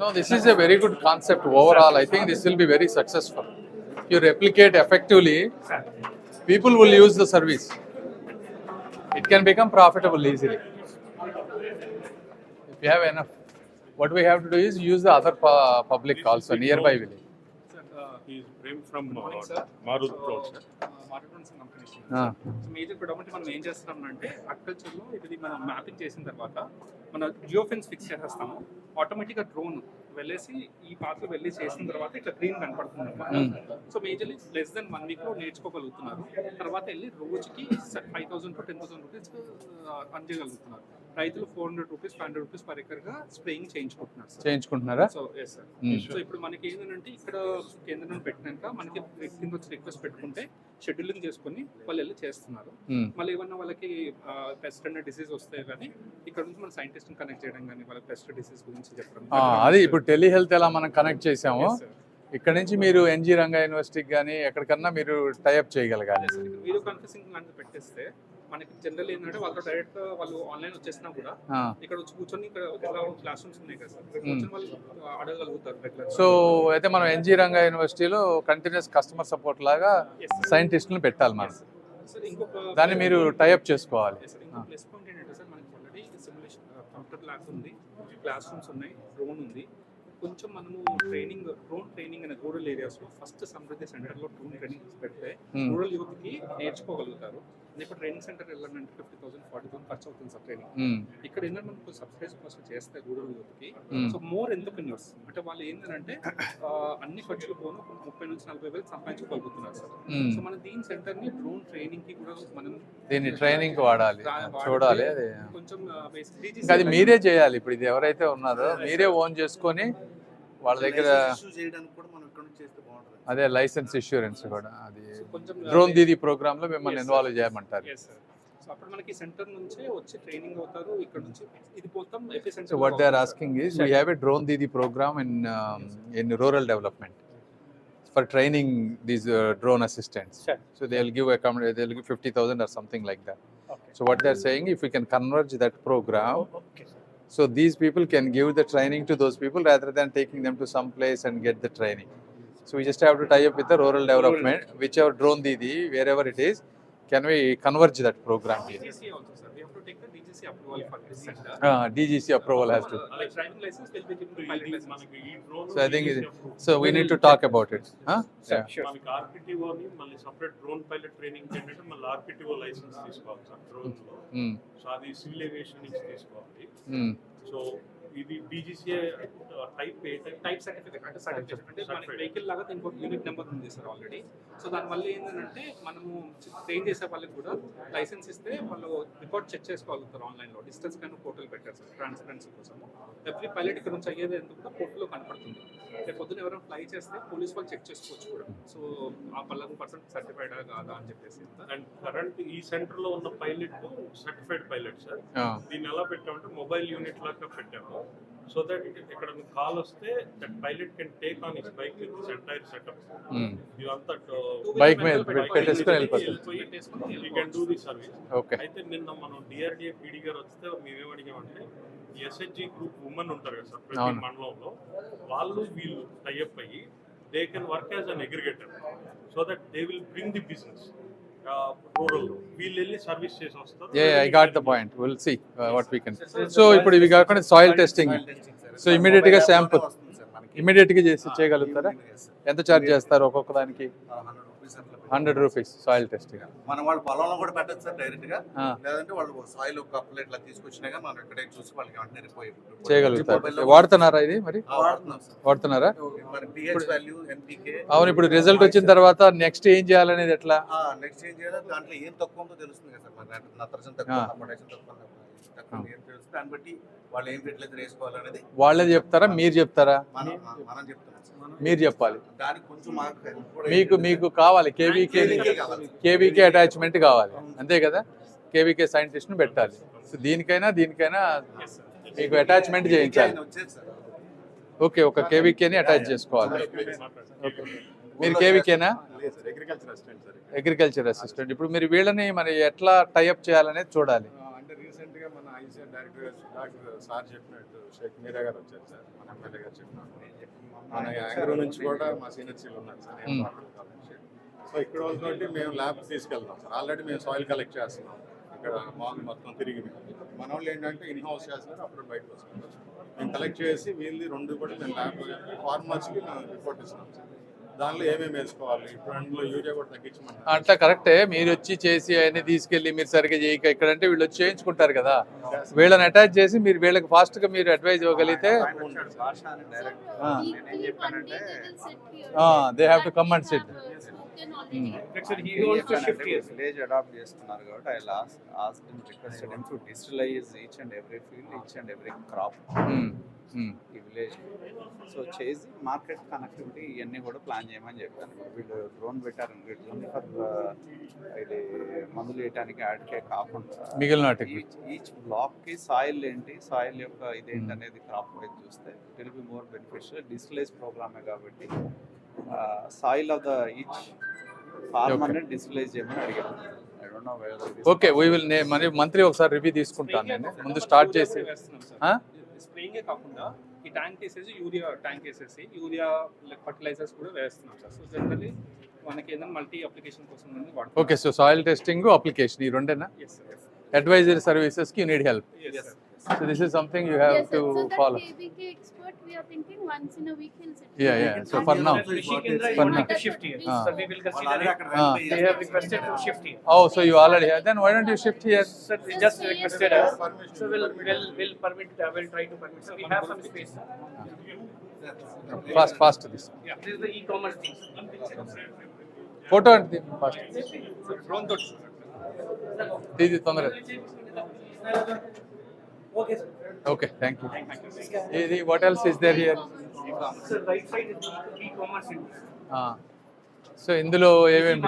No, this is a very good concept overall. I think this will be very successful. If you replicate effectively, people will use the service. It can become profitable easily. If you have enough, what we have to do is use the other public also nearby village. He's Prem from Morning, sir. Marut Road, sir. మాట్లాడుతున్న company Ah. So major product మనం ఏం చేస్తామంటే అగ్రికల్చర్లో ఇది మనం mapping చేసిన తర్వాత మన Jio fence fix చేసేస్తాము ఆటోమేటిక్గా డ్రోన్ వెళ్ళేసి ఈ పాత్ర వెళ్ళి చేసిన తర్వాత ఇట్లా గ్రీన్ కనపడుతుంది అనమాట. సో మేజర్లీ లెస్ దెన్ 1 వీక్లో నేర్చుకోగలుగుతున్నారు. తర్వాత వెళ్ళి రోజుకి 5,000 to 10,000 రూపీస్ అందజేయగలుగుతున్నారు. రైతులు 400 రూపీస్ 500 రూపీస్ పర్ ఎకర్గా స్ప్రేయింగ్ చేయించుకుంటున్నారు సార్. చేయించుకుంటున్నారా? So yes sir. సో ఇప్పుడు మనకి ఏంటంటే ఇక్కడ కేంద్రం పెట్టినాక మనకి కింద వచ్చి రిక్వెస్ట్ పెట్టుకుంటే షెడ్యూలింగ్ చేసుకుని వాళ్ళు వెళ్ళి చేస్తున్నారు. మళ్ళీ ఏమన్నా వాళ్ళకి పెస్ట్ అండ్ డిసీజ్ వస్తాయి కానీ ఇక్కడ నుంచి మన సైంటిస్ట్ కనెక్ట్ చేయడం కానీ వాళ్ళకి పెస్ట్ డిసీజ్ గురించి చెప్పడం. అది ఇప్పుడు టెలిహెల్త్ ఎలా మనం కనెక్ట్ చేసాము, ఇక్కడ నుంచి మీరు ఎన్జీ రంగా యూనివర్సిటీకి కానీ ఎక్కడికన్నా మీరు టైఅప్ చేయగలగాలి. వీడియో కాన్ఫరెన్సింగ్ లాంటిది పెట్టేస్తే మనకి జనరల్ ఏంటంటే వాళ్ళతో డైరెక్ట్ వాళ్ళు ఆన్లైన్ వచ్చేసినా కూడా ఇక్కడ వచ్చి కూర్చొని ఇక్కడ క్లాస్ రూమ్స్ ఉన్నాయి కదా సార్, కూర్చొని వాళ్ళు అడగలుగుతారు. సో అయితే మనం ఎన్జీ రంగా యూనివర్సిటీలో కంటిన్యూస్ కస్టమర్ సపోర్ట్ లాగా సైంటిస్టులను పెట్టాలి మనం. సార్ ఇంకొక దాన్ని మీరు టైఅప్ చేసుకోవాలి. ఇంకో ప్లస్ పాయింట్ ఏంటంటే సార్ మనకి ఆల్రెడీ సిమ్యులేషన్ కంప్యూటర్ ల్యాబ్స్ ఉంది, క్లాస్ రూమ్స్ ఉన్నాయి, డ్రోన్ ఉంది. కొంచెం మనము డ్రోన్ ట్రైనింగ్ అనే రూరల్ ఏరియాస్లో ఫస్ట్ సమృద్ధి సెంటర్లో డ్రోన్ ట్రైనింగ్ పెడితే రూరల్ యూత్కి నేర్చుకోగలుగుతారు. ఇప్పుడు ట్రైనింగ్ సెంటర్ వెళ్ళాలంటే 50,000 40,000 ఖర్చు అవుతుంది సార్ ట్రైనింగ్. ఇక్కడ ఏంటంటే మనకు సబ్సిడైజ్ కోసం చేస్తే రూరల్ యూత్కి సో మోర్ ఎంటర్‌ప్రెన్యూర్స్ అంటే వాళ్ళు ఏంటంటే అన్ని ఖర్చులు పోను 30,000 నుంచి 40,000 సంపాదించుకోగలుగుతున్నారు సార్. సో మన దీని సెంటర్ని డ్రోన్ ట్రైనింగ్కి కూడా మనం దీన్ని ట్రైనింగ్ వాడాలి, చూడాలి. అది కొంచెం అది మీరే చేయాలి. ఇప్పుడు ఇది ఎవరైతే ఉన్నారో మీరే ఓన్ చేసుకొని వాళ్ళ దగ్గర అదే లైసెన్స్ ఇష్యూరెన్స్ కూడా అది డ్రోన్ దీదీ ప్రోగ్రామ్ లో మిమ్మల్ని ఇన్వాల్వ్ చేయమంటారు. సో అప్పుడు మనకి సెంటర్ నుంచి వచ్చి ట్రైనింగ్ అవుతారు. ఇక్కడ నుంచి ఇది మొత్తం efficient. So what they are asking is we have a drone Didi program in rural development for training these drone assistants. Sure. So they'll give 50,000 or something like that. Okay. So what they're saying, if we can converge that program, so these people can give the training to those people rather than taking them to some place and get the training. So we just have to tie up with the rural development, whichever drone Didi, wherever it is, can we converge that program here? DGC also sir, we have to take the DGC approval for this center. DGC approval has to. Like driving license will be given to pilot license. So I think so we need to talk about it. Huh? Sure. మనకి RPTO ని మళ్ళీ separate drone pilot training ఏంటంటే మళ్ళీ RPTO licence తీసుకోవాలి sir drones లో. So అది civil aviation నుంచి తీసుకోవాలి. సో ఇది డీజీసీఏ టైప్ సర్టిఫికేట్ అంటే సర్టిఫికేట్ అంటే మనకి వెహికల్ లాగా ఇంకొక యూనిట్ నెంబర్ ఉంది సార్ ఆల్రెడీ. సో దానివల్ల ఏంటంటే మనము ట్రైన్ చేసే వాళ్ళకి కూడా లైసెన్స్ ఇస్తే వాళ్ళు రికార్డ్ చెక్ చేసుకోగలుగుతారు ఆన్లైన్లో. డిస్టెన్స్ కానీ పోర్టల్ పెట్టారు సార్ ట్రాన్స్పరెన్సీ కోసం. ఎవ్రీ పైలట్ ఇక్కడ నుంచి అయ్యేది ఎందుకు కూడా పోర్టల్లో కనపడుతుంది. రేపు పొద్దున ఎవరైనా ఫ్లై చేస్తే పోలీస్ వాళ్ళు చెక్ చేసుకోవచ్చు కూడా. సో ఆ 11% సర్టిఫైడా కాదా అని చెప్పేసి. అండ్ కరెంట్ ఈ సెంటర్ లో ఉన్న పైలట్ సర్టిఫైడ్ పైలట్ సార్. దీన్ని ఎలా పెట్టామంటే మొబైల్ యూనిట్ లాగా పెట్టాము. సో దట్ ఇక్కడ కాల్ వస్తే that pilot can take on his bike with this entire setup. ఇదంతా బైక్ మీద పెట్టేసుకొని వెళ్ళిపోతుంది. You can do the service. Okay. అయితే నిన్న మనం డిఆర్డిఏ పీడీ గారు వస్తే మేమేం అడిగామంటే ఎస్హెచ్జి గ్రూప్ ఉమెన్ ఉంటారు కదా సార్ ప్రతి మండలంలో, వాళ్ళు వీళ్ళు టైఅప్ అయ్యి they can work as an aggregator so that they will bring the business rural. వీళ్ళు వెళ్ళి సర్వీస్ చేసి వస్తారు. I got the point. We'll see what we can. So ఇప్పుడు ఇవి కాకుండా సాయిల్ టెస్టింగ్. సో ఇమీడియట్ గా శాంపుల్ ఇమీడియట్ గా చేయగలుగుతారా? ఎంత ఛార్జ్ చేస్తారు ఒక్కొక్క దానికి? 100 రూపీస్ సాయిల్ టెస్టింగ్. మనం వాళ్ళు పొలంలో కూడా పెట్టచ్చు సార్ డైరెక్ట్ గా, లేదంటే వాళ్ళు సాయిల్ ఒక కప్పులు ఇట్లా తీసుకొచ్చినా కానీ మనం ఇక్కడే చూసి వాళ్ళకి వెంటనే రిపోర్ట్ చేయగలుగుతారు. వాడుతున్నారా ఇది మరి? వాడుతున్నారా? మరి pH వాల్యూ NPK. అవును. ఇప్పుడు రిజల్ట్ వచ్చిన తర్వాత నెక్స్ట్ ఏం చేయాలనేది ఎట్లా? నెక్స్ట్ ఏం చేయాలి, దాంట్లో ఏం తక్కువ ఉందో తెలుస్తుంది కదా సార్. మరి నత్రజని తక్కువ, పొటాషియం తక్కువ ఏం తెలుస్తుంది, దాన్ని బట్టి వాళ్ళు ఏం ఫెర్టిలైజర్ వేసుకోవాలనేది వాళ్ళే చెప్తారా మీరు చెప్తారా? మనం చెప్తాం. మీరు చెప్పాలి. దానికి కొంచెం మీకు కావాలి కేవీకే అటాచ్మెంట్ కావాలి, అంతే కదా? కేవీకే సైంటిస్ట్ ను పెట్టాలి. సో దీనికైనా మీకు అటాచ్మెంట్ చేయించాలి. ఓకే, ఒక కేవీకేని అటాచ్ చేసుకోవాలి. ఓకే, మీరు కేవీకేనా? Agriculture assistant. ఇప్పుడు మీరు వీళ్ళని మరి ఎట్లా టైఅప్ చేయాలనేది చూడాలి. అంటే రీసెంట్ గా మన ఐసెట్ డైరెక్టర్ డాక్టర్ సార్ చెప్పినట్టు షేక్ మీరా గారు వచ్చారు సార్, మన ఎమ్మెల్యే గారు చెప్పినట్టు. మన యాంగ్రో నుంచి కూడా మా సీనియర్స్లు ఉన్నారు సార్. సో ఇక్కడ ఉన్నట్టు మేము ల్యాబ్ తీసుకెళ్తాం సార్. ఆల్రెడీ మేము సాయిల్ కలెక్ట్ చేస్తున్నాం ఇక్కడ మాల్ మొత్తం తిరిగి. మన వాళ్ళు ఏంటంటే ఇన్ హౌస్ చేస్తున్నారు, అప్పుడు బయటకు వస్తున్నారు. మేము కలెక్ట్ చేసి వీళ్ళది 2 కూడా మేము ల్యాబ్ ఫార్మర్స్కి మేము రిపోర్ట్ ఇస్తున్నాం సార్. దానిలో ఏమేమి వేసుకోవాలి, ఇప్పుడు అందులో యూరియా కూడా తగ్గించమన్నారు. అట్లా కరెక్టే, మీరు వచ్చి చేసి అవన్నీ తీసుకెళ్ళి మీరు సరిగ్గా చేయక ఇక్కడంటే వీళ్ళు వచ్చి చేయించుకుంటారు కదా, వీళ్ళని అటాచ్ చేసి మీరు వీళ్ళకి ఫాస్ట్గా మీరు అడ్వైజ్ ఇవ్వగలిగితే they have to come and sit. Village adopt చేస్తున్నారు కాబట్టి I ask him, requested him to digitalise each and every field, each and every crop ఈ విలేజ్. సో చేసి మార్కెట్ కనెక్టివిటీ ఇవన్నీ కూడా ప్లాన్ చేయమని చెప్పాను. వీళ్ళు డ్రోన్ పెట్టారు, ఓన్లీ ఫర్ ఇది మందులు వేయడానికి యాడ్కే కాకుండా మిగిలిన ఈచ్ బ్లాక్కి సాయిల్ ఏంటి, సాయిల్ యొక్క ఇదేంటి అనేది క్రాప్ వైజ్ చూస్తే it will be more beneficial. Digitalize ప్రోగ్రామే కాబట్టి సాయిల్ ఆఫ్ ద ఈచ్ ఫార్మర్ని డిజిటలైజ్ చేయమని అడిగాను. I don't know whether okay we will మరి మంత్లీ ఒకసారి రివ్యూ తీసుకుంటాను నేను ముందు స్టార్ట్ చేసి. స్ప్రేయింగే కాకుండా ఈ ట్యాంక్ వేసేసి యూరియా ట్యాంక్ వేసేసి యూరియా ఫర్టిలైజర్స్ కూడా వేస్తున్నాం సార్. సో జనరల్లీ మనకి ఏదైనా మల్టీ అప్లికేషన్ కోసం వాడుతాం. Okay, so soil testing application ఈ రెండేనా? అడ్వైజరీ సర్వీసెస్కి you need help. So this is something you have to follow. KVK expert, we are thinking once in a week he'll sit. Yeah. So for now. For now. To shift here. So we will consider it. They have requested to shift here. Oh, so you already have. Then why don't you shift here? Sir, they just requested us. So we'll permit. We'll try to permit. So we have some space. Fast this. Yeah. This is the e-commerce thing. Photo and the fast. So drone thought. This is తొందరగా. Okay, sir. Okay, thank you. What else is there here? So right side is e-commerce. So ఇందులో ఏమేమి